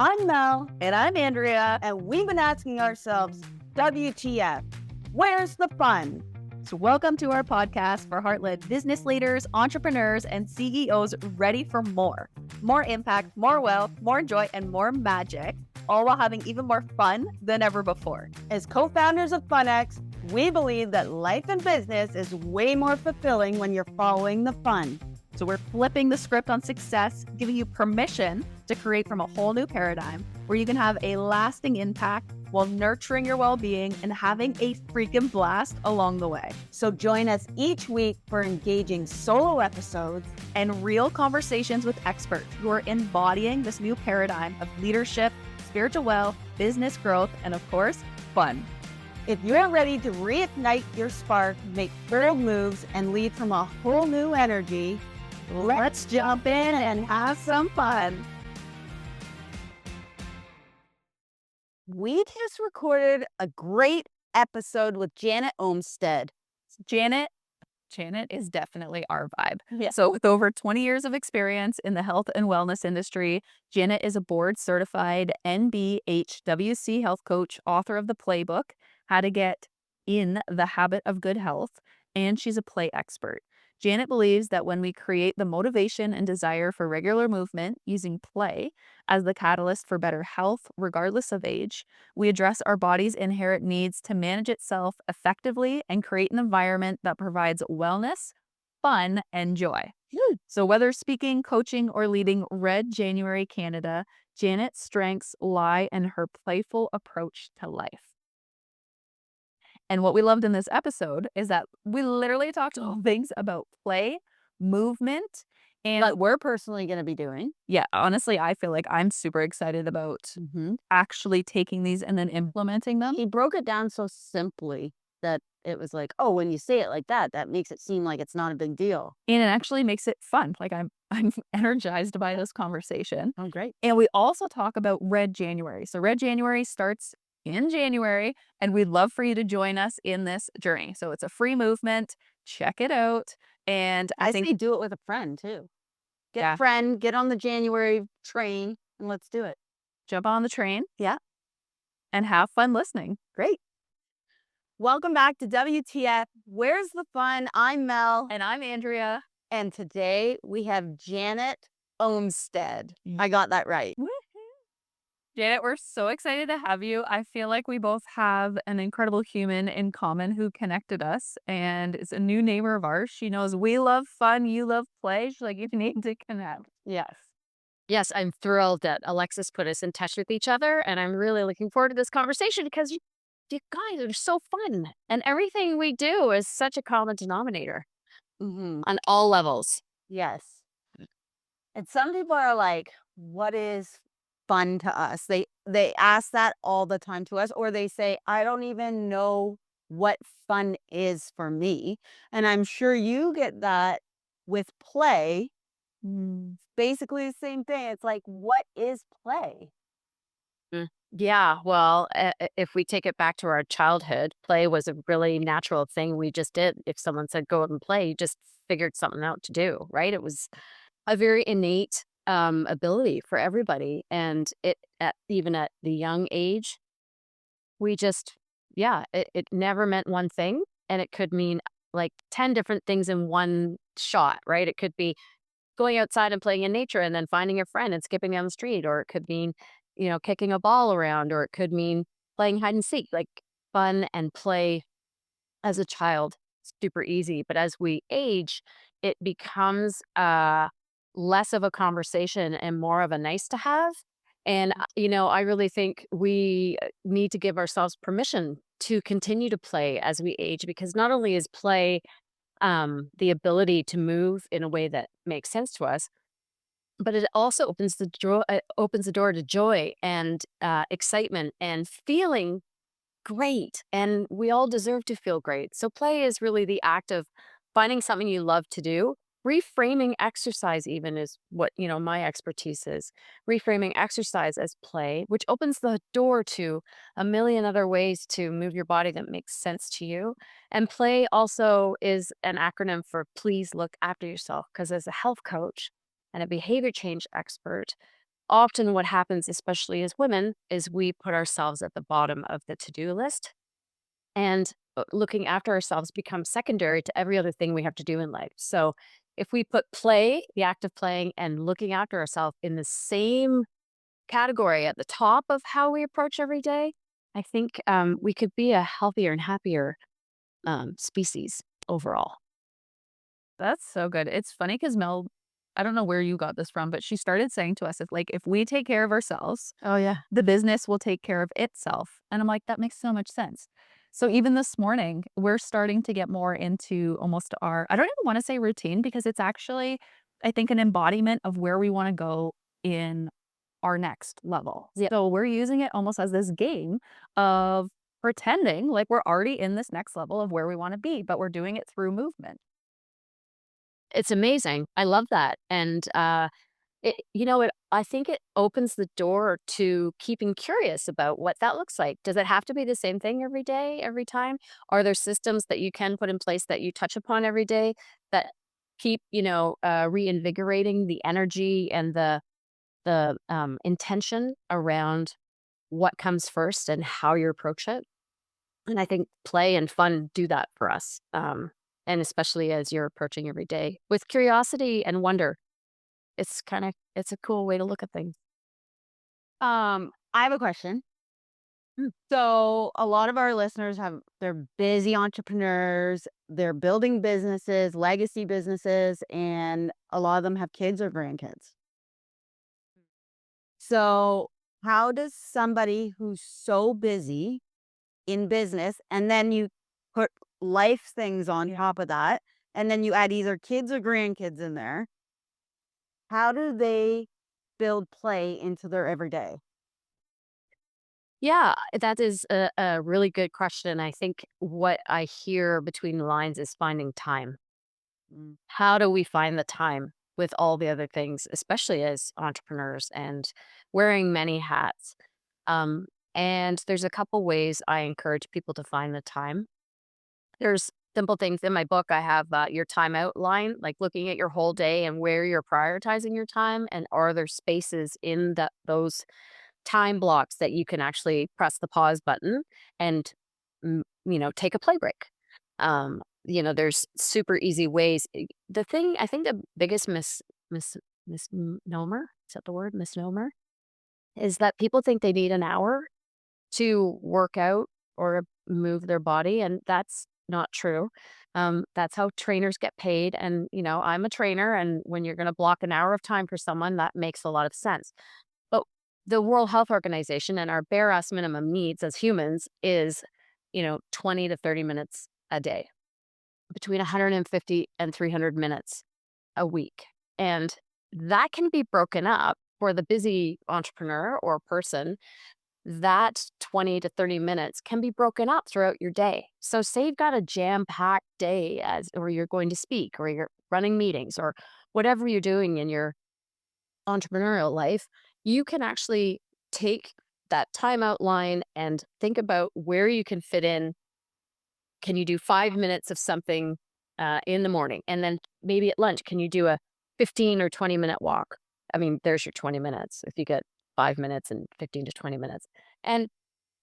I'm Mel, And I'm Andrea. and we've been asking ourselves, WTF? Where's the fun? So, welcome to our podcast for heart-led business leaders, entrepreneurs, and CEOs ready for more. More impact, more wealth, more joy, and more magic, all while having even more fun than ever before. As co-founders of FunX, we believe that life and business is way more fulfilling when you're following the fun. So we're flipping the script on success, giving you permission to create from a whole new paradigm where you can have a lasting impact while nurturing your well-being and having a freaking blast along the way. So join us each week for engaging solo episodes and real conversations with experts who are embodying this new paradigm of leadership, spiritual wealth, business growth, and of course, fun. If you're ready to reignite your spark, make bold moves, and lead from a whole new energy, let's jump in and have some fun. We just recorded a great episode with Janet Omstead. Janet is definitely our vibe. Yeah. So with over 20 years of experience in the health and wellness industry, Janet is a board certified NBHWC health coach, author of the playbook, How to Get in the Habit of Good Health, and she's a play expert. Janet believes that when we create the motivation and desire for regular movement using play as the catalyst for better health, regardless of age, we address our body's inherent needs to manage itself effectively and create an environment that provides wellness, fun, and joy. So whether speaking, coaching, or leading Red January Canada, Janet's strengths lie in her playful approach to life. And what we loved in this episode is that we literally talked all things about play, movement, and But we're personally going to be doing. yeah, honestly, I feel like I'm super excited about actually taking these and then implementing them. He broke it down so simply that it was like, oh, when you say it like that, that makes it seem like it's not a big deal. And it actually makes it fun. Like I'm energized by this conversation. Oh, great. And we also talk about Red January. So Red January starts in January, and we'd love for you to join us in this journey. So it's a free movement. Check it out. And I think say do it with a friend too. Get Yeah. a friend, get on the January train, and let's do it. jump on the train. Yeah. And have fun listening. Great. Welcome back to WTF. Where's the fun? I'm Mel. And I'm Andrea. And today we have Janet Omstead. I got that right. Janet, we're so excited to have you. I feel like we both have an incredible human in common who connected us and is a new neighbor of ours. She knows we love fun, you love play. She's like, you need to connect. Yes. Yes, I'm thrilled that Alexis put us in touch with each other, and I'm really looking forward to this conversation because you guys are so fun, and everything we do is such a common denominator on all levels. Yes. And some people are like, what is fun to us? They ask that all the time to us, or they say, I don't even know what fun is for me. And I'm sure you get that with play. Basically the same thing. It's like, what is play? Yeah, well, if we take it back to our childhood, play was a really natural thing we just did. If someone said go out and play, you just figured something out to do, right? It was a very innate ability for everybody. And even at the young age, we just, it never meant one thing. And it could mean like 10 different things in one shot, right? It could be going outside and playing in nature and then finding a friend and skipping down the street, or it could mean, kicking a ball around, or it could mean playing hide and seek. Like fun and play as a child, super easy. But as we age, it becomes less of a conversation and more of a nice to have. And, I really think we need to give ourselves permission to continue to play as we age, because not only is play the ability to move in a way that makes sense to us, but it also opens the door to joy and excitement and feeling great. And we all deserve to feel great. So play is really the act of finding something you love to do. Reframing exercise even is what, my expertise is. Reframing exercise as play, which opens the door to a million other ways to move your body that makes sense to you. And play also is an acronym for please look after yourself, because as a health coach and a behavior change expert, often what happens, especially as women, is we put ourselves at the bottom of the to-do list, and looking after ourselves becomes secondary to every other thing we have to do in life. So if we put play, the act of playing, and looking after ourselves in the same category at the top of how we approach every day, I think we could be a healthier and happier species overall. That's so good. It's funny because Mel, I don't know where you got this from, but she started saying to us, if we take care of ourselves, Oh, yeah. the business will take care of itself. And I'm like, that makes so much sense. So even this morning, we're starting to get more into almost our, I don't even want to say routine because it's actually, I think, an embodiment of where we want to go in our next level. Yeah. So we're using it almost as this game of pretending like we're already in this next level of where we want to be, but we're doing it through movement. It's amazing. I love that. And I think it opens the door to keeping curious about what that looks like. Does it have to be the same thing every day, every time? Are there systems that you can put in place that you touch upon every day that keep, reinvigorating the energy and the intention around what comes first and how you approach it? And I think play and fun do that for us. And especially as you're approaching every day with curiosity and wonder, it's a cool way to look at things. I have a question. Mm. So a lot of our listeners they're busy entrepreneurs, they're building businesses, legacy businesses, and a lot of them have kids or grandkids. So how does somebody who's so busy in business and then you put life things on top of that, and then you add either kids or grandkids in there, how do they build play into their everyday? Yeah, that is a really good question. I think what I hear between the lines is finding time. Mm. How do we find the time with all the other things, especially as entrepreneurs and wearing many hats? Um, and there's a couple ways I encourage people to find the time. There's simple things in my book. I have your timeout line, like looking at your whole day and where you're prioritizing your time, and are there spaces in those time blocks that you can actually press the pause button and take a play break. There's super easy ways. The thing I think the biggest misnomer, is that the word, misnomer, is that people think they need an hour to work out or move their body, and that's not true. That's how trainers get paid, and I'm a trainer, and when you're going to block an hour of time for someone, that makes a lot of sense. But the World Health Organization and our bare ass minimum needs as humans is, 20 to 30 minutes a day, between 150 and 300 minutes a week. And that can be broken up for the busy entrepreneur or person. That 20 to 30 minutes can be broken up throughout your day. So say you've got a jam-packed day or you're going to speak or you're running meetings or whatever you're doing in your entrepreneurial life, you can actually take that timeout line and think about where you can fit in. Can you do 5 minutes of something in the morning? And then maybe at lunch, can you do a 15 or 20-minute walk? I mean, there's your 20 minutes if you get 5 minutes and 15 to 20 minutes. And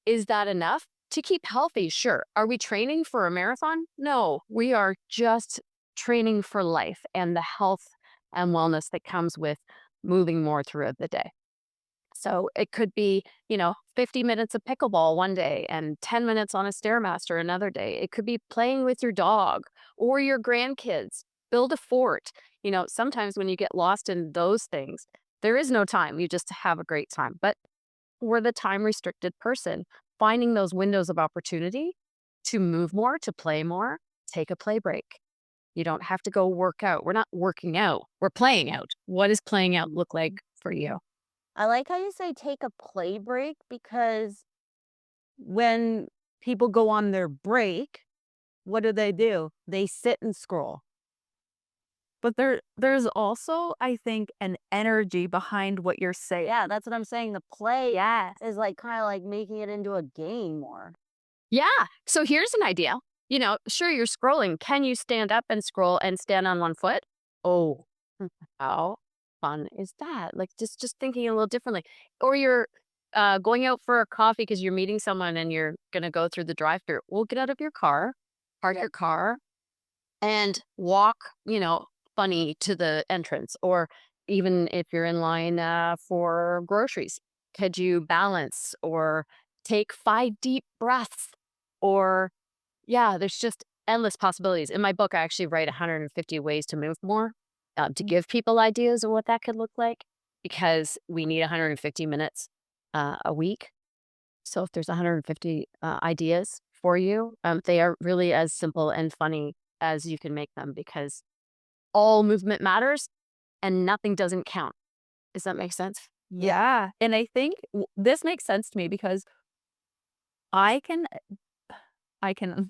is that enough to keep healthy? Sure. Are we training for a marathon? No, we are just training for life and the health and wellness that comes with moving more throughout the day. So it could be, 50 minutes of pickleball one day and 10 minutes on a Stairmaster another day. It could be playing with your dog or your grandkids. Build a fort. Sometimes when you get lost in those things, there is no time. You just have a great time. But for the time restricted person, finding those windows of opportunity to move more, to play more, take a play break. You don't have to go work out. We're not working out. We're playing out. What does playing out look like for you? I like how you say take a play break because when people go on their break, what do? They sit and scroll. But there's also, I think, an energy behind what you're saying. Yeah, that's what I'm saying. The play is like kind of like making it into a game more. Yeah. So here's an idea. Sure, you're scrolling. Can you stand up and scroll and stand on one foot? Oh, how fun is that? Like just thinking a little differently. Or you're going out for a coffee because you're meeting someone and you're gonna go through the drive-through. Well, get out of your car, park your car, and walk, funny to the entrance. Or even if you're in line for groceries, could you balance or take 5 deep breaths? Or, yeah, there's just endless possibilities. In my book, I actually write 150 ways to move more, to give people ideas of what that could look like, because we need 150 minutes a week. So if there's 150 ideas for you, they are really as simple and funny as you can make them, because all movement matters and nothing doesn't count. Does that make sense? Yeah, and I think this makes sense to me because I can I can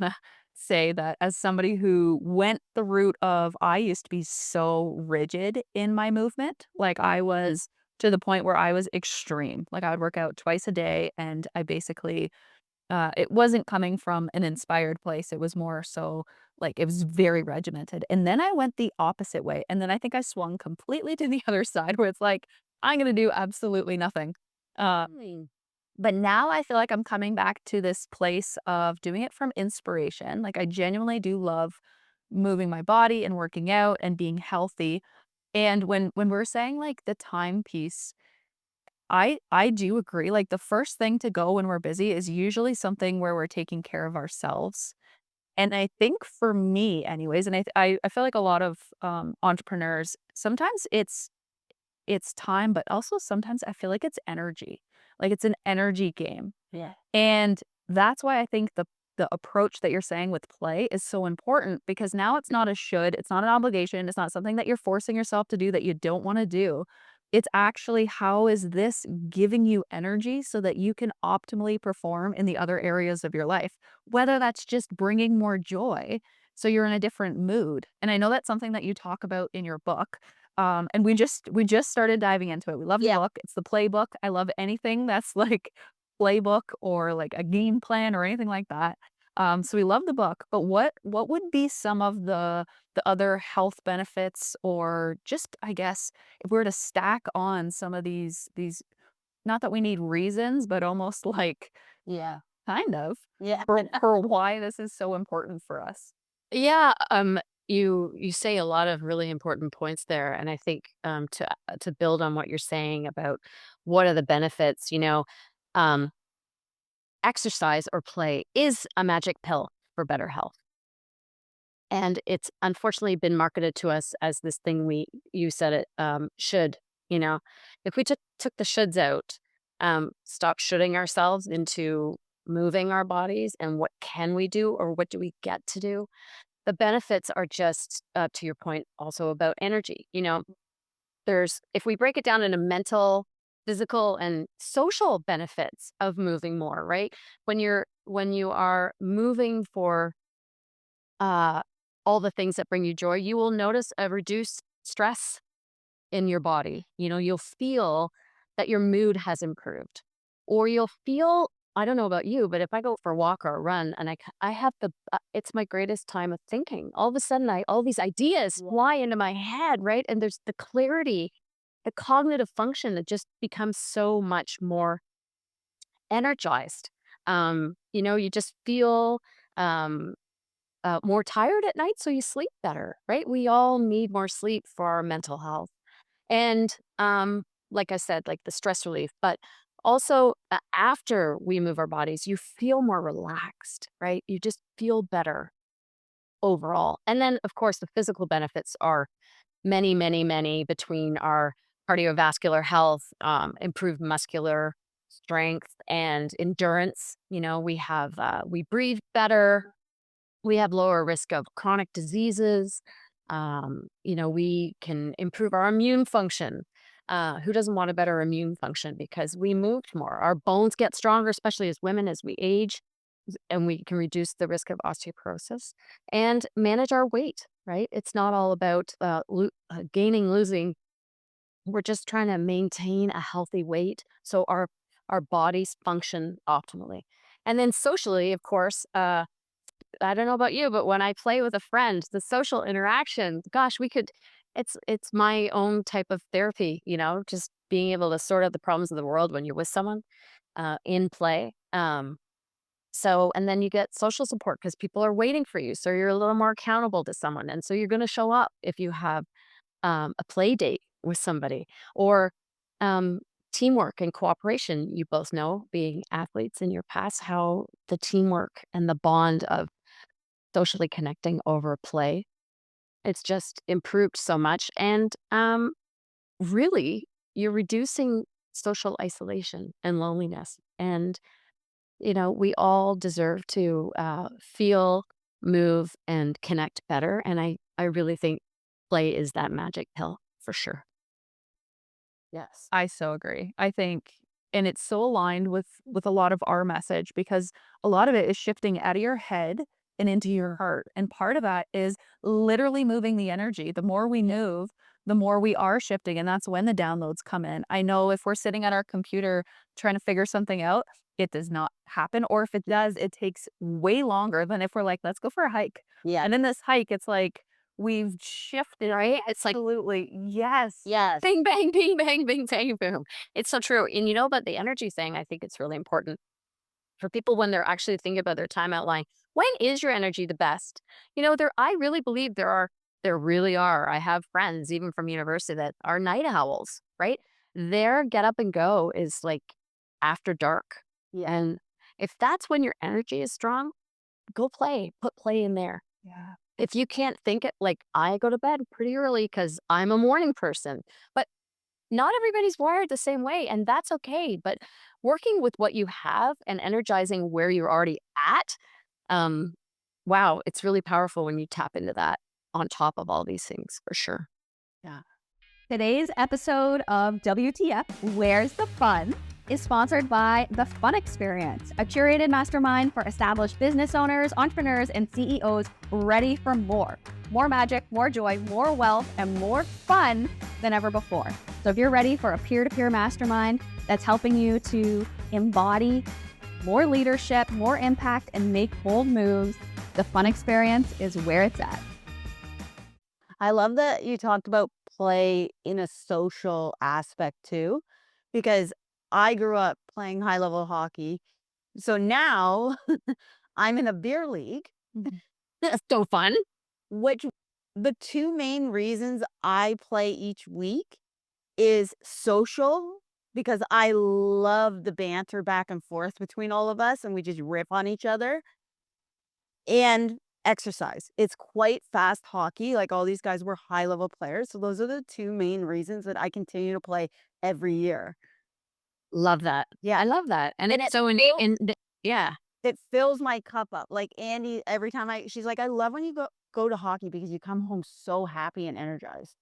say that as somebody who went the route of I used to be so rigid in my movement. Like I was to the point where I was extreme. Like I would work out twice a day and I basically it wasn't coming from an inspired place. It was more so like it was very regimented. And then I went the opposite way. And then I think I swung completely to the other side where it's like, I'm going to do absolutely nothing. Uh, Really? but now I feel like I'm coming back to this place of doing it from inspiration. Like I genuinely do love moving my body and working out and being healthy. And when we're saying like the time piece, I do agree. Like the first thing to go when we're busy is usually something where we're taking care of ourselves. And I think for me anyways, and I feel like a lot of entrepreneurs, sometimes it's time, but also sometimes I feel like it's energy. Like it's an energy game. Yeah. And that's why I think the approach that you're saying with play is so important, because now it's not a should, it's not an obligation, it's not something that you're forcing yourself to do that you don't want to do. It's actually how is this giving you energy so that you can optimally perform in the other areas of your life, whether that's just bringing more joy so you're in a different mood. And I know that's something that you talk about in your book. And we just started diving into it. We love the Yeah. book. It's the playbook. I love anything that's like playbook or like a game plan or anything like that. So we love the book, but what would be some of the other health benefits, or just I guess if we were to stack on some of these not that we need reasons, but almost like Yeah. kind of Yeah. for why this is so important for us. Yeah, you say a lot of really important points there, and I think to build on what you're saying about what are the benefits, um, exercise or play is a magic pill for better health. And it's unfortunately been marketed to us as this thing you said it, should, you know. If we took the shoulds out, stop shoulding ourselves into moving our bodies and what can we do or what do we get to do, the benefits are just, to your point, also about energy. If we break it down into mental, physical, and social benefits of moving more, right? When you are moving for uh, all the things that bring you joy, you will notice a reduced stress in your body. You'll feel that your mood has improved, or you'll feel. I don't know about you, but if I go for a walk or a run and I have it's my greatest time of thinking. All of a sudden, all these ideas fly into my head, right? And there's the clarity, the cognitive function that just becomes so much more energized. You just feel um, more tired at night, so you sleep better, right? We all need more sleep for our mental health. And like I said, like the stress relief, but also after we move our bodies, you feel more relaxed, right? You just feel better overall. And then, of course, the physical benefits are many, many, many, between our cardiovascular health, improved muscular strength and endurance. We breathe better, we have lower risk of chronic diseases. We can improve our immune function. Who doesn't want a better immune function? Because we moved more. Our bones get stronger, especially as women, as we age, and we can reduce the risk of osteoporosis and manage our weight, right? It's not all about gaining, losing. We're just trying to maintain a healthy weight so our bodies function optimally. And then socially, of course, I don't know about you, but when I play with a friend, the social interaction, gosh, we could it's my own type of therapy, just being able to sort out the problems of the world when you're with someone in play. So, and then you get social support because people are waiting for you. So you're a little more accountable to someone. And so you're going to show up if you have a play date with somebody or um, teamwork and cooperation. You both know, being athletes in your past, how the teamwork and the bond of socially connecting over play, it's just improved so much. And really, you're reducing social isolation and loneliness. And we all deserve to feel, move, and connect better. And I really think play is that magic pill for sure. Yes. I so agree. I think and it's so aligned with a lot of our message because a lot of it is shifting out of your head and into your heart. And part of that is literally moving the energy. The more we move, the more we are shifting. And that's when the downloads come in. I know if we're sitting at our computer trying to figure something out, it does not happen. Or if it does, it takes way longer than if we're like, let's go for a hike. Yeah. And in this hike, it's like we've shifted. Right? It's like Absolutely. Yes. Yes. bing, bang, bing, bang, bing, bang, boom. It's so true. And about the energy thing, I think it's really important for people when they're actually thinking about their time outline. When is your energy the best? I really believe there really are. I have friends even from university that are night owls, right? Their get up and go is like after dark. Yeah. And if that's when your energy is strong, go play, put play in there. Yeah. If you can't think it, like I go to bed pretty early because I'm a morning person, but not everybody's wired the same way, and that's okay. But working with what you have and energizing where you're already at, um, wow, it's really powerful when you tap into that on top of all these things for sure. Yeah. Today's episode of WTF, Where's the Fun, is sponsored by The Fun Experience, a curated mastermind for established business owners, entrepreneurs, and CEOs ready for more. More magic, more joy, more wealth, and more fun than ever before. So if you're ready for a peer-to-peer mastermind that's helping you to embody more leadership, more impact, and make bold moves, The Fun Experience is where it's at. I love that you talked about play in a social aspect too, because I grew up playing high level hockey. So now I'm in a beer league, That's so fun. which the two main reasons I play each week is social, because I love the banter back and forth between all of us and we just rip on each other, and exercise. It's quite fast hockey. Like all these guys were high level players. So those are the two main reasons that I continue to play every year. Love that. Yeah, I love that. And And it's it so feels yeah. it fills my cup up. Like Andy, every time she's like, I love when you go to hockey because you come home so happy and energized.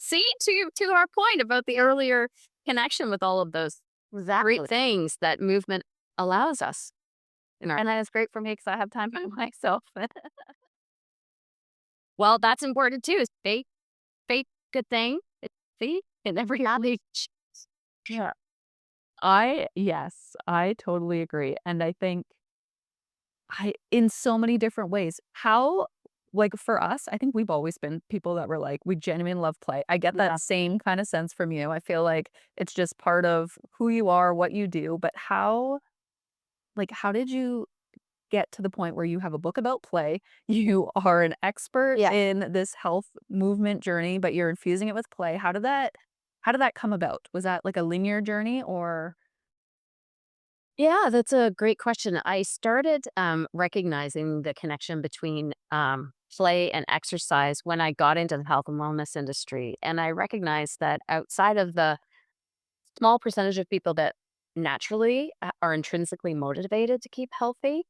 See, to our point about the earlier connection with all of those Exactly. great things that movement allows us in our And that is great for me because I have time for myself. well, that's important too. Is faith good thing? See, in every age. Yeah. Yes, I totally agree. And I think in so many different ways, how, like for us, I think we've always been people that were like, we genuinely love play. I get that Yeah. same kind of sense from you. I feel like it's just part of who you are, what you do. But how did you get to the point where you have a book about play? You are an expert Yeah. in this health movement journey, but you're infusing it with play. How did that come about? Was that like a linear journey or? Yeah, that's a great question. I started recognizing the connection between play and exercise when I got into the health and wellness industry. And I recognized that outside of the small percentage of people that naturally are intrinsically motivated to keep healthy,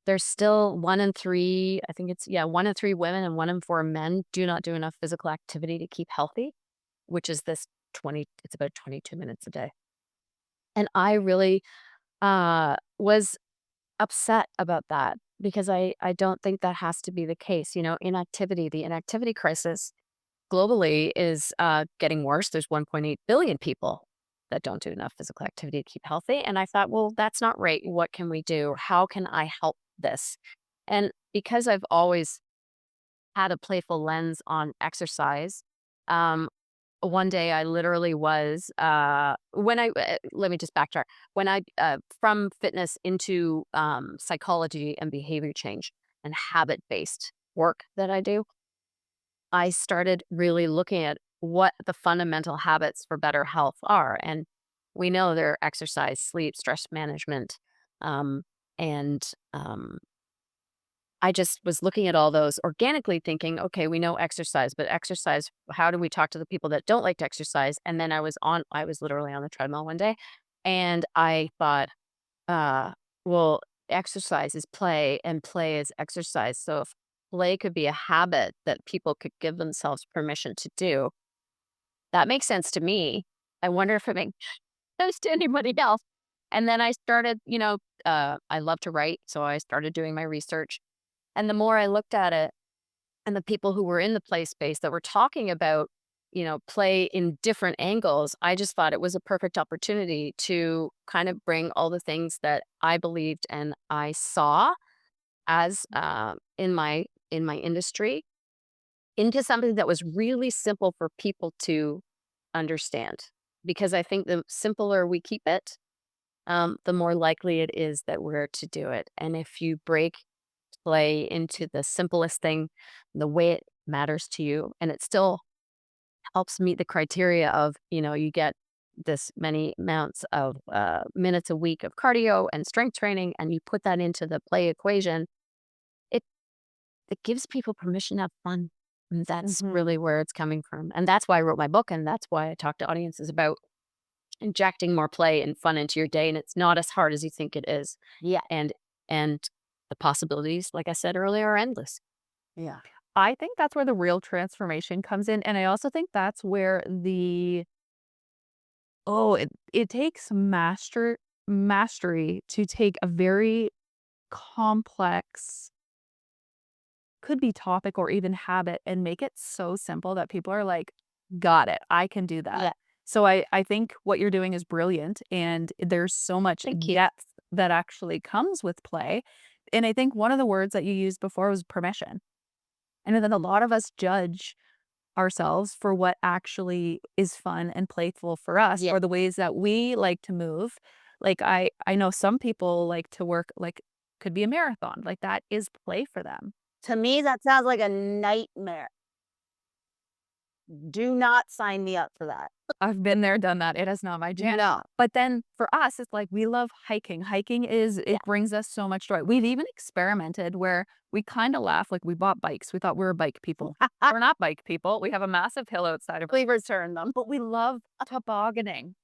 there's still 1 in 3, I think it's, yeah, 1 in 3 women and 1 in 4 men do not do enough physical activity to keep healthy, which is it's about 22 minutes a day. And I really was upset about that because I don't think that has to be the case. The inactivity crisis globally is getting worse. There's 1.8 billion people that don't do enough physical activity to keep healthy. And I thought, well, that's not right. What can we do? How can I help this? And because I've always had a playful lens on exercise. One day I literally was, let me just backtrack. When I, from fitness into psychology and behavior change and habit-based work that I do, I started really looking at what the fundamental habits for better health are. And we know they're exercise, sleep, stress management. Um, and I just was looking at all those organically thinking, okay, we know exercise, but exercise, how do we talk to the people that don't like to exercise? And then I was literally on the treadmill one day and I thought, uh, well, exercise is play and play is exercise. So if play could be a habit that people could give themselves permission to do, that makes sense to me. I wonder if it makes sense to anybody else. And then I started, I love to write. So I started doing my research. And the more I looked at it and the people who were in the play space that were talking about, play in different angles, I just thought it was a perfect opportunity to kind of bring all the things that I believed and I saw as in my industry into something that was really simple for people to understand. Because I think the simpler we keep it, the more likely it is that we're to do it. And if you break play into the simplest thing, the way it matters to you, and it still helps meet the criteria of, you get this many amounts of minutes a week of cardio and strength training, and you put that into the play equation, it it gives people permission to have fun. And that's really where it's coming from. And that's why I wrote my book, and that's why I talk to audiences about injecting more play and fun into your day. And it's not as hard as you think it is. Yeah. And the possibilities, like I said earlier, are endless. Yeah. I think that's where the real transformation comes in. And I also think that's where it takes mastery to take a very complex, could be topic or even habit, and make it so simple that people are like, got it, I can do that. Yeah. So I think what you're doing is brilliant, and there's so much Thank you. depth that actually comes with play. And I think one of the words that you used before was permission. And then a lot of us judge ourselves for what actually is fun and playful for us, Yeah. or the ways that we like to move. Like I know some people like to work, like, could be a marathon. Like, that is play for them. To me, that sounds like a nightmare. Do not sign me up for that. I've been there, done that. It is not my jam. No. But then for us, it's like we love hiking. It brings us so much joy. We've even experimented where we kind of laugh, like we bought bikes. We thought we were bike people. We're not bike people. We have a massive hill outside of, We return them. but we love tobogganing.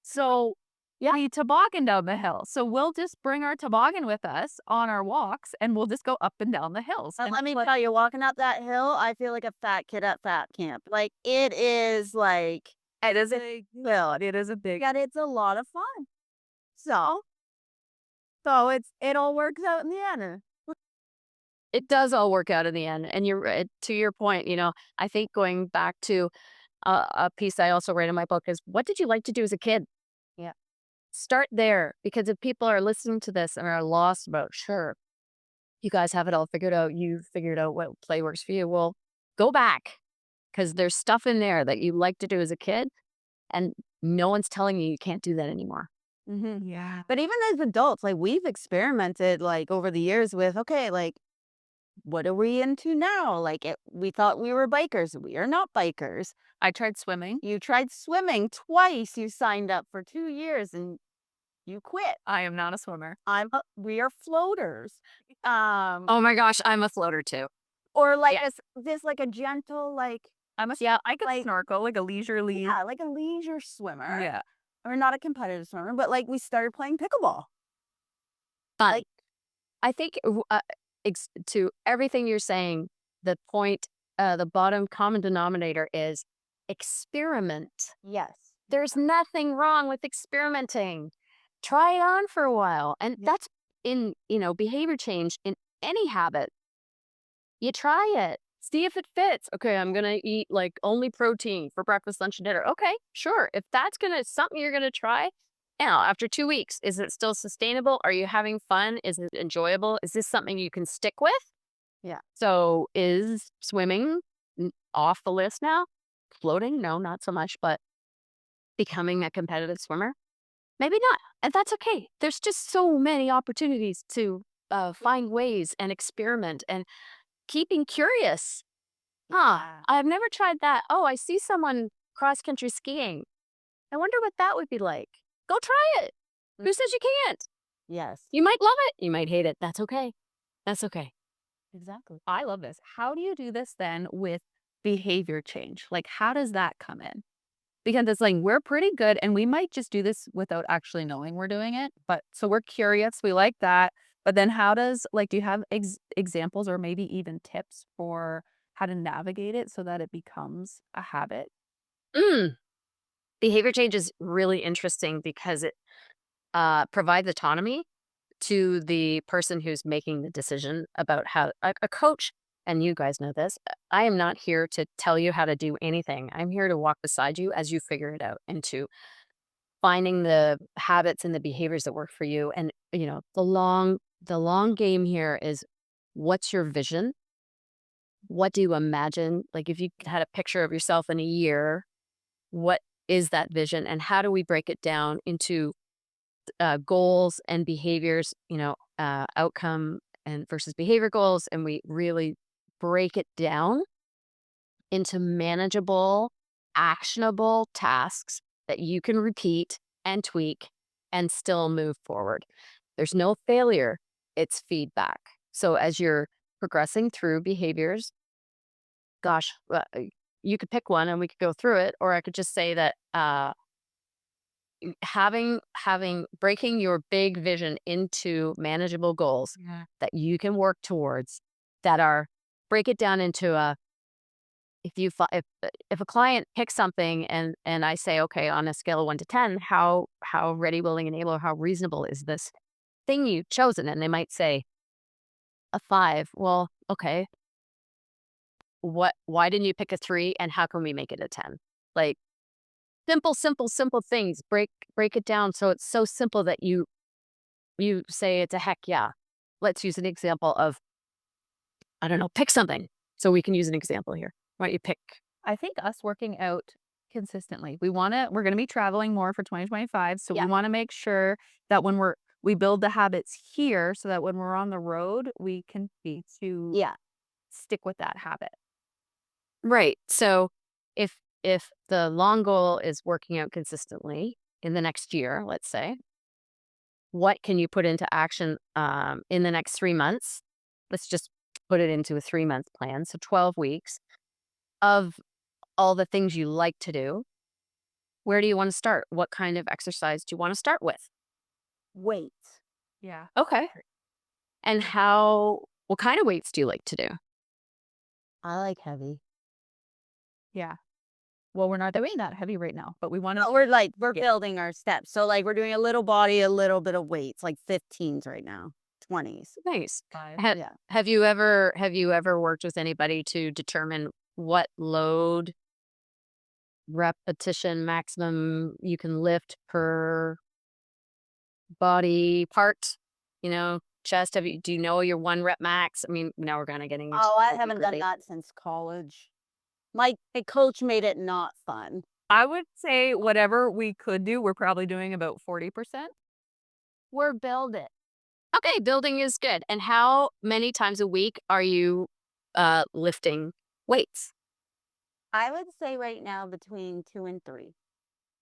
So we toboggan down the hill. So we'll just bring our toboggan with us on our walks, and we'll just go up and down the hills. And And let me tell you, walking up that hill, I feel like a fat kid at fat camp. Like, it is like it is a big hill. it is a big. And it's a lot of fun. So it all works out in the end. It does all work out in the end. And you're right, to your point, I think going back to a piece I also write in my book is, what did you like to do as a kid? Yeah. Start there, because if people are listening to this and are lost about, sure, you guys have it all figured out, you've figured out what play works for you. Well, go back, because there's stuff in there that you like to do as a kid, and no one's telling you can't do that anymore. Yeah. But even as adults, like, we've experimented, like, over the years with, okay, like, what are we into now? Like, we thought we were bikers. We are not bikers. I tried swimming. You tried swimming twice. You signed up for 2 years and you quit. I am not a swimmer. We are floaters. Oh my gosh, I'm a floater too. Or like Yeah. this like a gentle, like, I could like- snorkel, like a leisurely. yeah, like a leisure swimmer. Yeah. Or not a competitive swimmer, but like we started playing pickleball. Fun. Like- I think to everything you're saying, the point, the bottom common denominator is experiment. Yes. There's nothing wrong with experimenting. Try it on for a while. And that's in, behavior change in any habit. You try it. See if it fits. Okay, I'm going to eat like only protein for breakfast, lunch, and dinner. Okay, sure. If that's something you're going to try, now after 2 weeks, is it still sustainable? Are you having fun? Is it enjoyable? Is this something you can stick with? Yeah. So is swimming off the list now? Floating? No, not so much, but becoming a competitive swimmer? Maybe not. And that's okay. There's just so many opportunities to find ways and experiment and keeping curious. Yeah. I've never tried that. Oh, I see someone cross country skiing. I wonder what that would be like. Go try it. Who says you can't? Yes. You might love it. You might hate it. That's okay. That's okay. Exactly. I love this. How do you do this then with behavior change? Like, how does that come in? Because it's like we're pretty good and we might just do this without actually knowing we're doing it. But so we're curious, we like that. But then how does like do you have examples or maybe even tips for how to navigate it so that it becomes a habit? Mm. Behavior change is really interesting because it provides autonomy to the person who's making the decision about how a coach, and you guys know this, I am not here to tell you how to do anything. I'm here to walk beside you as you figure it out and to finding the habits and the behaviors that work for you. And the long game here is, what's your vision? What do you imagine? Like if you had a picture of yourself in a year, what is that vision and how do we break it down into goals and behaviors, outcome and versus behavior goals. And we really break it down into manageable, actionable tasks that you can repeat and tweak and still move forward. There's no failure, it's feedback. So as you're progressing through behaviors, gosh, you could pick one and we could go through it, or I could just say that having breaking your big vision into manageable goals Yeah. that you can work towards, that are, break it down into a, if a client picks something and I say, okay, on a scale of 1 to 10, how ready, willing, and able, or how reasonable is this thing you've chosen? And they might say a 5. Well, okay, why didn't you pick a 3 and how can we make it a 10? Like, simple things. Break it down so it's so simple that you say it's a heck yeah. Let's use an example of, I don't know, pick something. So we can use an example here. Why don't you pick? I think us working out consistently. We're going to be traveling more for 2025, so Yeah. we want to make sure that when we build the habits here so that when we're on the road, we can be to Yeah. stick with that habit. Right. So if the long goal is working out consistently in the next year, let's say, what can you put into action in the next 3 months? Let's just put it into a 3-month plan. So 12 weeks of all the things you like to do. Where do you want to start? What kind of exercise do you want to start with? Wait. Yeah. Okay. And what kind of weights do you like to do? I like heavy. Yeah. Well, we're not doing that heavy right now, but we want to. No, we're building our steps. So we're doing a little body, a little bit of weights, like 15s right now, 20s. Nice. Yeah. Have you ever worked with anybody to determine what load, repetition maximum you can lift per body part? Chest. Do you know your 1 rep max? I mean, now we're kind of getting. Oh, I haven't done that since college. My coach made it not fun. I would say whatever we could do, we're probably doing about 40%. We're building. Okay, building is good. And how many times a week are you lifting weights? I would say right now between 2 and 3.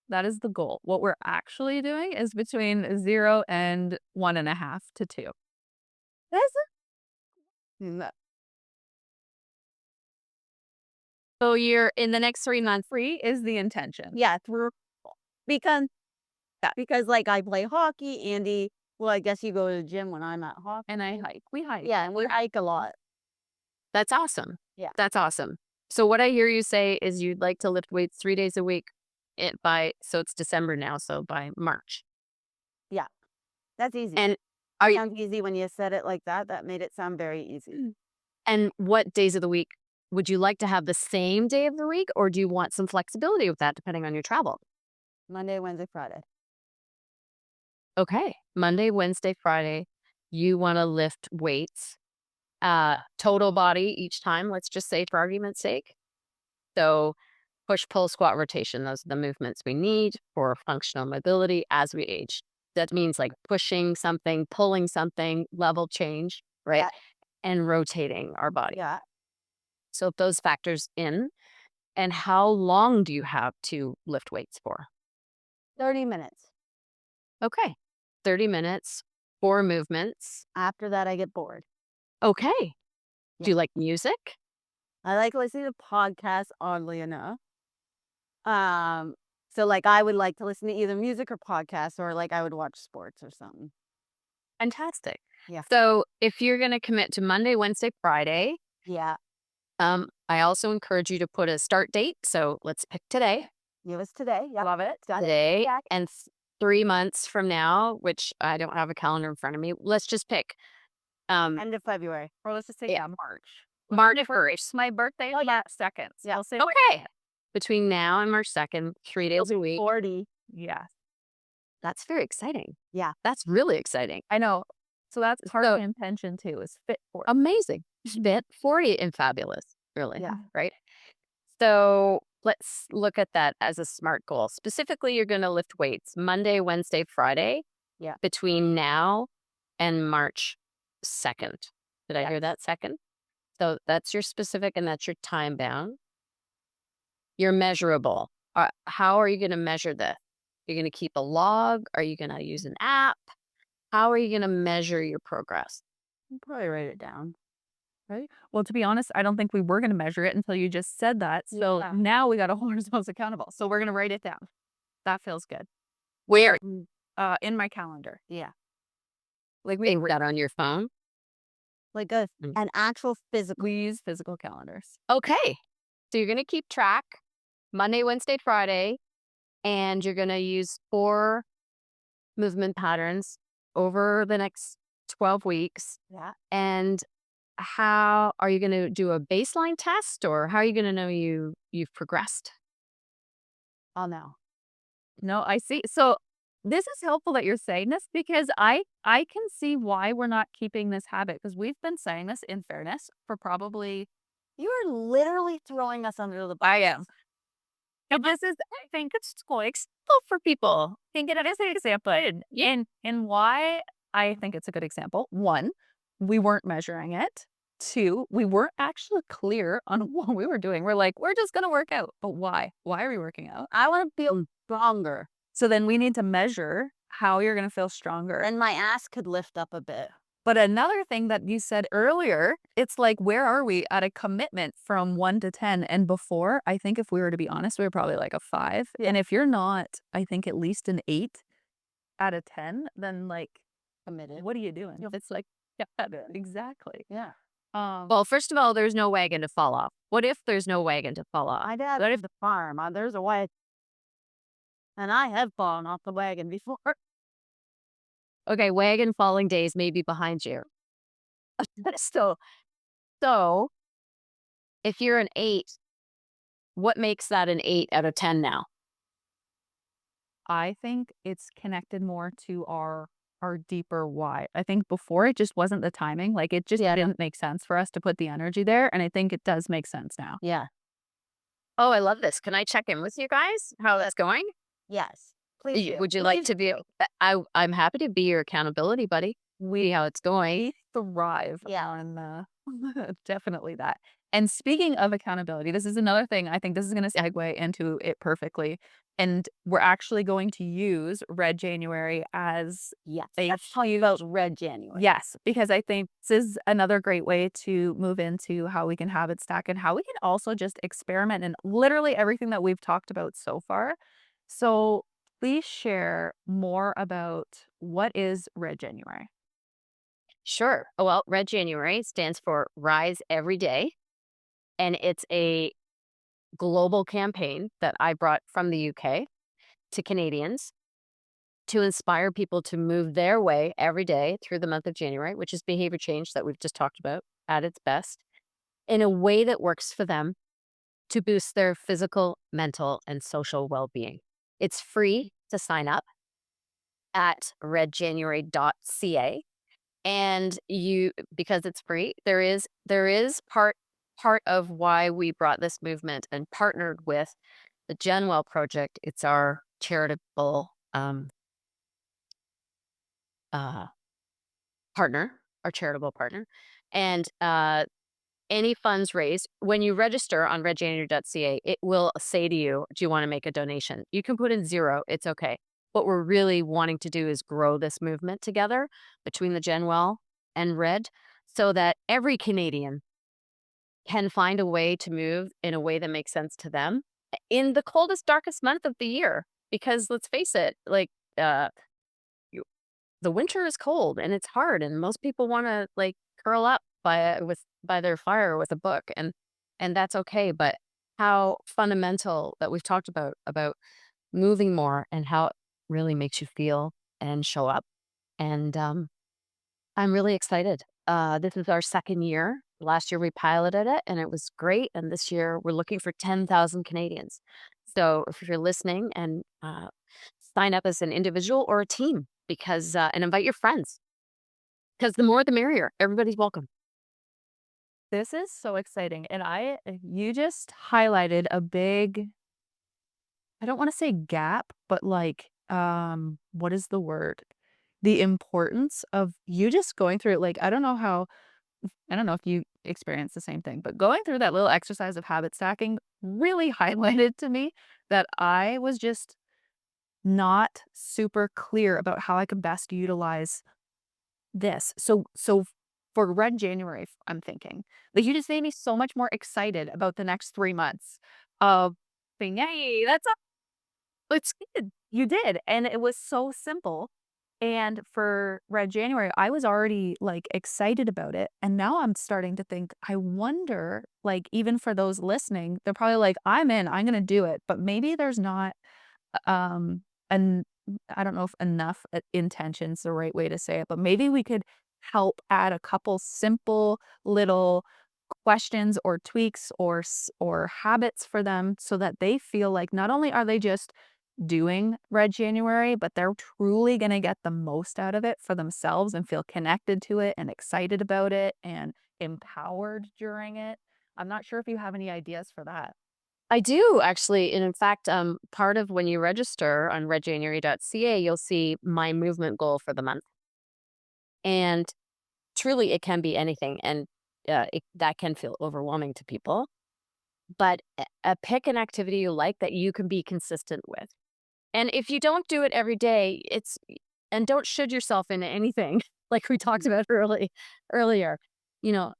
That is the goal. What we're actually doing is between 0 and 1.5 to 2. No. So you're in the next 3 months. 3 is the intention. Yeah, because I play hockey, Andy. Well, I guess you go to the gym when I'm at hockey. And I hike. We hike. Yeah, and we hike a lot. That's awesome. Yeah. That's awesome. So what I hear you say is you'd like to lift weights 3 days a week so it's December now, so by March. Yeah, that's easy. And are you, Sounds easy when you said it like that. That made it sound very easy. and what days of the week would you like to have the same day of the week, or do you want some flexibility with that depending on your travel? Monday, Wednesday, Friday. Okay. Monday, Wednesday, Friday, you want to lift weights total body each time, let's just say for argument's sake. So push, pull, squat, rotation. Those are the movements we need for functional mobility as we age. That means like pushing something, pulling something, level change, right? Yeah. And rotating our body. Yeah. So if those factors in, and how long do you have to lift weights for? 30 minutes. Okay. 30 minutes, 4 movements. After that, I get bored. Okay. Do you like music? I like listening to podcasts, oddly enough. So like I would like to listen to either music or podcasts, or like I would watch sports or something. Fantastic. Yeah. So if you're going to commit to Monday, Wednesday, Friday, Yeah. I also encourage you to put a start date. So let's pick today. It was today. Yeah. Love it. Got it. Today Yeah. and 3 months from now, which I don't have a calendar in front of me. Let's just pick End of February. Or let's just say Yeah. March. March If 1st. it's my birthday, oh yeah, 2nd. Yeah. We'll say Okay. Between now and March 2nd, 3 days a week. 40. yeah. That's very exciting. Yeah. That's really exciting. I know. So that's part So- of my intention too, is fit for it. Amazing. Fit 40 and fabulous. Really. Yeah. Right. So let's look at that as a SMART goal. Specifically, you're going to lift weights Monday, Wednesday, Friday. Yeah. Between now and March 2nd. Did I hear that second? So that's your specific and that's your time bound. You're measurable. How are you going to measure this? You're going to keep a log? Are you going to use an app? How are you going to measure your progress? I'll probably write it down. Right? Well, to be honest, I don't think we were going to measure it until you just said that. So Yeah. now we got to hold ourselves accountable. So we're going to write it down. That feels good. Where? In my calendar. Yeah. Like Is that on your phone? Like Mm. an actual physical. we use physical calendars. Okay. So you're going to keep track Monday, Wednesday, Friday, and you're going to use 4 movement patterns over the next 12 weeks. Yeah. And how are you going to do a baseline test, or how are you going to know you've progressed? I'll know. No, I see. So this is helpful that you're saying this, because I can see why we're not keeping this habit, because we've been saying this, in fairness, for probably. You are literally throwing us under the bus. I am. And this is, I think it's quite simple for people. I think it is an example. And why I think it's a good example. 1, we weren't measuring it. 2, we weren't actually clear on what we were doing. We're like, we're just going to work out. But why? Why are we working out? I want to feel stronger. So then we need to measure how you're going to feel stronger. And my ass could lift up a bit. But another thing that you said earlier, it's like, where are we at a commitment from 1 to 10? And before, I think if we were to be honest, we were probably like a 5. Yeah. And if you're not, I think at least an 8 out of 10, then like, Committed. what are you doing? It's like, yeah, exactly. Yeah. Well, first of all, there's no wagon to fall off. What if there's no wagon to fall off? My dad lived the farm. There's a wagon. And I have fallen off the wagon before. Okay, wagon falling days may be behind you. But still, so if you're an 8, what makes that an 8 out of 10 now? I think it's connected more to our deeper why. I think before it just wasn't the timing. Like it just didn't make sense for us to put the energy there. And I think it does make sense now. Yeah. Oh, I love this. Can I check in with you guys? How that's going? Yes. Please do. Would you like to be? I'm happy to be your accountability buddy. See how it's going. Thrive Yeah. on definitely that. And speaking of accountability, this is another thing. I think this is going to segue into it perfectly. And we're actually going to use Red January as Yes. a That's how you vote Red January. yes, because I think this is another great way to move into how we can habit stack and how we can also just experiment in literally everything that we've talked about so far. So please share more about what is Red January. Sure. Well, Red January stands for Rise Every Day. And it's a global campaign that I brought from the UK to Canadians to inspire people to move their way every day through the month of January, which is behavior change that we've just talked about at its best, in a way that works for them to boost their physical, mental, and social well-being. It's free to sign up at redjanuary.ca. And because it's free, there is part of why we brought this movement and partnered with the Genwell Project. It's our charitable uh, our charitable partner. And any funds raised, when you register on redjanuary.ca, it will say to you, do you want to make a donation? You can put in 0. It's okay. What we're really wanting to do is grow this movement together between the Genwell and Red so that every Canadian can find a way to move in a way that makes sense to them in the coldest, darkest month of the year. Because let's face it, like, you- the winter is cold and it's hard, and most people want to like curl up by their fire with a book, and that's okay. But how fundamental that we've talked about moving more and how it really makes you feel and show up. And I'm really excited. This is our second year. Last year we piloted it and it was great. And this year we're looking for 10,000 Canadians. So if you're listening, and sign up as an individual or a team, because and invite your friends, because the more the merrier. Everybody's welcome. This is so exciting. And you just highlighted a big, I don't want to say gap, but like, what is the word? The importance of you just going through it. Like, I don't know if you experience the same thing, but going through that little exercise of habit stacking really highlighted to me that I was just not super clear about how I could best utilize this. So for Red January, I'm thinking, like, you just made me so much more excited about the next 3 months of saying, "Yay, it's good." You did, and it was so simple. And for Red January, I was already like excited about it. And now I'm starting to think, I wonder, like, even for those listening, they're probably like, I'm in, I'm gonna do it. But maybe there's not um and I don't know if enough intention's the right way to say it, but maybe we could help add a couple simple little questions or tweaks or habits for them so that they feel like not only are they just doing Red January, but they're truly going to get the most out of it for themselves and feel connected to it and excited about it and empowered during it. I'm not sure if you have any ideas for that. I do actually. And in fact, part of when you register on redjanuary.ca, you'll see my movement goal for the month. And truly, it can be anything. And that can feel overwhelming to people. But pick an activity you like that you can be consistent with. And if you don't do it every day, and don't should yourself into anything like we talked about earlier. You know,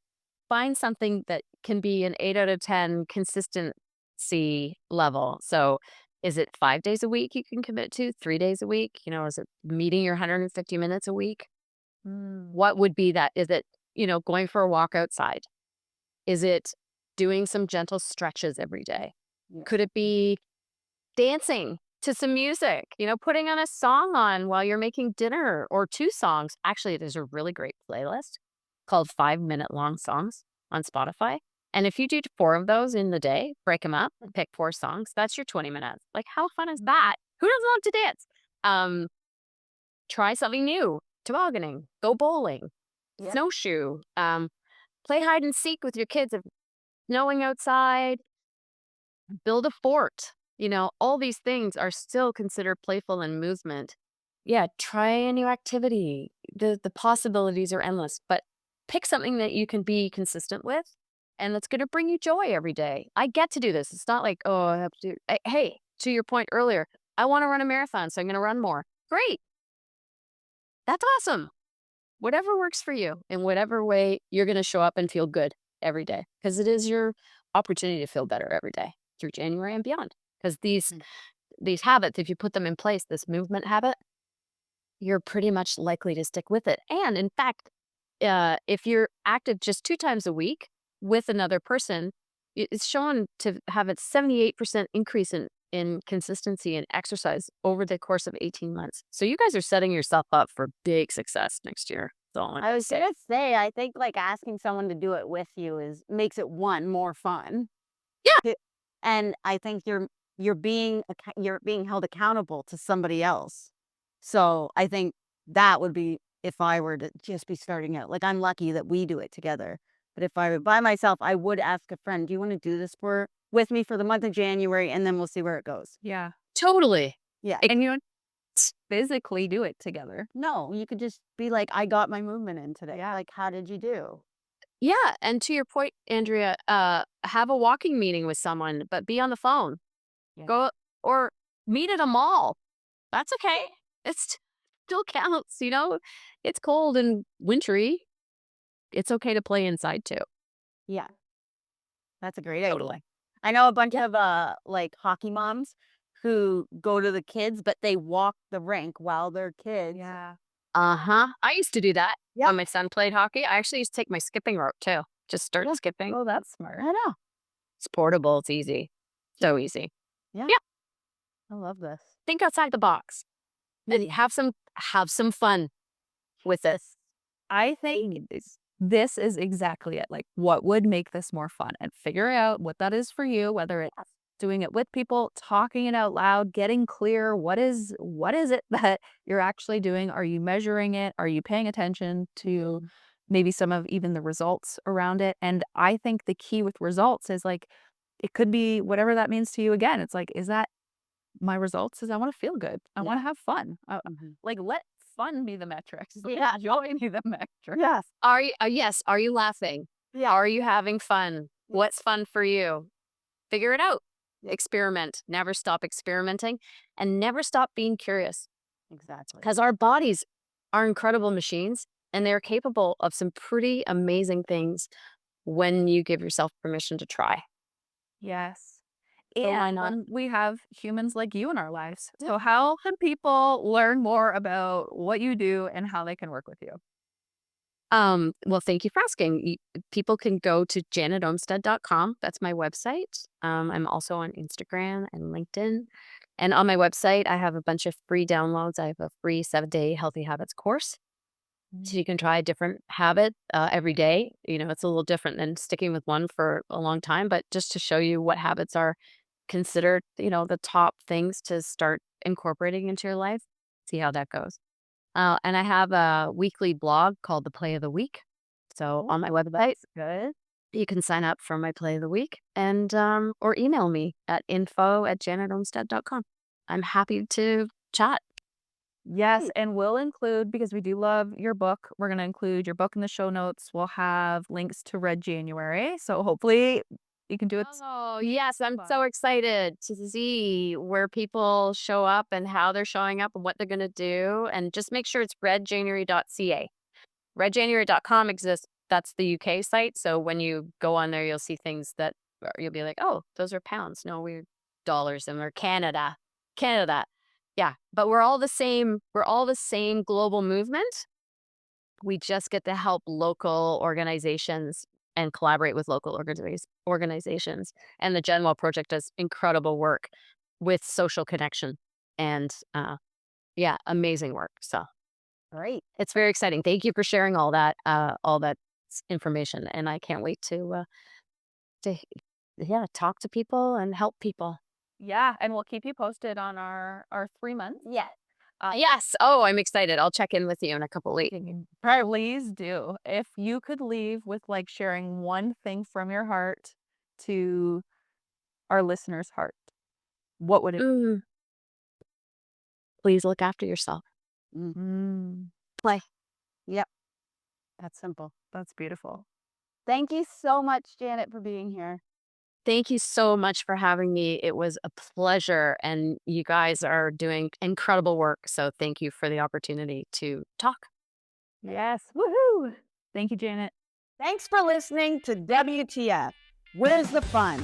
find something that can be an 8 out of 10 consistency level. So is it 5 days a week you can commit to, 3 days a week? Is it meeting your 150 minutes a week? What would be that? Is it, going for a walk outside? Is it doing some gentle stretches every day? Yeah. Could it be dancing to some music, putting on a song on while you're making dinner, or 2 songs? Actually, there's a really great playlist called 5-minute long songs on Spotify. And if you do 4 of those in the day, break them up and pick 4 songs, that's your 20 minutes. Like, how fun is that? Who doesn't love to dance? Try something new, tobogganing, go bowling, Yeah. snowshoe, play hide and seek with your kids if it's snowing outside, build a fort. All these things are still considered playful and movement. Yeah, try a new activity. The possibilities are endless, but pick something that you can be consistent with and that's going to bring you joy every day. I get to do this. It's not like, oh, I have to do. Hey, to your point earlier, I want to run a marathon, so I'm going to run more. Great. That's awesome. Whatever works for you, in whatever way you're going to show up and feel good every day, because it is your opportunity to feel better every day through January and beyond. Because these habits, if you put them in place, this movement habit, you're pretty much likely to stick with it. And in fact, if you're active just 2 times a week with another person, it's shown to have a 78% increase in consistency and exercise over the course of 18 months. So you guys are setting yourself up for big success next year. That's all I'm I was saying. gonna say, I think like asking someone to do it with you makes it more fun. Yeah. And I think you're being held accountable to somebody else. So I think that would be if I were to just be starting out. Like, I'm lucky that we do it together. But if I were by myself, I would ask a friend, do you want to do this with me for the month of January? And then we'll see where it goes. Yeah. Totally. Yeah. And you physically do it together. No, you could just be like, I got my movement in today. Yeah. Like, how did you do? Yeah. And to your point, Andrea, have a walking meeting with someone, but be on the phone. Yeah. Go or meet at a mall. That's okay. It's still counts, you know? It's cold and wintry. It's okay to play inside too. Yeah. That's a great idea. Totally. I know a bunch of like hockey moms who go to the kids, but they walk the rink while they're kids. Yeah. Uh-huh. I used to do that Yep. when my son played hockey. I actually used to take my skipping rope too. Just start skipping. Oh, that's smart. I know. It's portable. It's easy. So easy. Yeah. Yeah. I love this. Think outside the box and have some fun with this. I think this is exactly it. Like, what would make this more fun? And figure out what that is for you, whether it's doing it with people, talking it out loud, getting clear. What is it that you're actually doing? Are you measuring it? Are you paying attention to maybe some of even the results around it? And I think the key with results is like, it could be whatever that means to you. Again, it's like, is that my results? Is I want to feel good. I want to have fun. Like, let fun be the metrics. Yeah. Joy be the metric. Yes. Are you yes, are you laughing? Yeah. Are you having fun? What's fun for you? Figure it out. Experiment. Never stop experimenting and never stop being curious. Exactly. Because our bodies are incredible machines and they're capable of some pretty amazing things when you give yourself permission to try. Yes. So why And not? we have humans like you in our lives. So how can people learn more about what you do and how they can work with you? Well, thank you for asking. People can go to janetomstead.com. That's my website. I'm also on Instagram and LinkedIn. And on my website, I have a bunch of free downloads. I have a free 7-day healthy habits course. So you can try a different habit every day. You know, it's a little different than sticking with one for a long time, but just to show you what habits are considered, you know, the top things to start incorporating into your life. See how that goes. And I have a weekly blog called the Play of the Week. So on my website, Good. you can sign up for my Play of the Week and or email me at info@janetomstead.com. I'm happy to chat. Yes, and we'll include, because we do love your book, we're going to include your book in the show notes. We'll have links to Red January. So hopefully you can do it. Oh, yes. I'm so excited to see where people show up and how they're showing up and what they're going to do. And just make sure it's redjanuary.ca. Redjanuary.com exists. That's the UK site. So when you go on there, you'll see things that you'll be like, oh, those are pounds. No, we're dollars and we're Canada. Yeah. But we're all the same. We're all the same global movement. We just get to help local organizations and collaborate with local organizations. And the Genwell Project does incredible work with social connection and amazing work. So Great. it's very exciting. Thank you for sharing all that information. And I can't wait to talk to people and help people. Yeah, and we'll keep you posted on our 3 months. Yeah. Yes. Oh, I'm excited. I'll check in with you in a couple weeks. Please do. If you could leave with like sharing one thing from your heart to our listeners' heart, what would it be? Please look after yourself. Play. Yep. That's simple. That's beautiful. Thank you so much, Janet, for being here. Thank you so much for having me. It was a pleasure, and you guys are doing incredible work. So thank you for the opportunity to talk. Yes. Woohoo. Thank you, Janet. Thanks for listening to WTF. Where's the fun?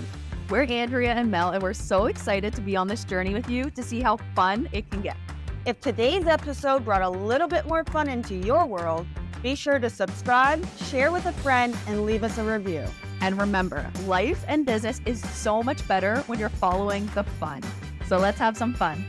We're Andrea and Mel, and we're so excited to be on this journey with you to see how fun it can get. If today's episode brought a little bit more fun into your world, be sure to subscribe, share with a friend, and leave us a review. And remember, life and business is so much better when you're following the fun. So let's have some fun.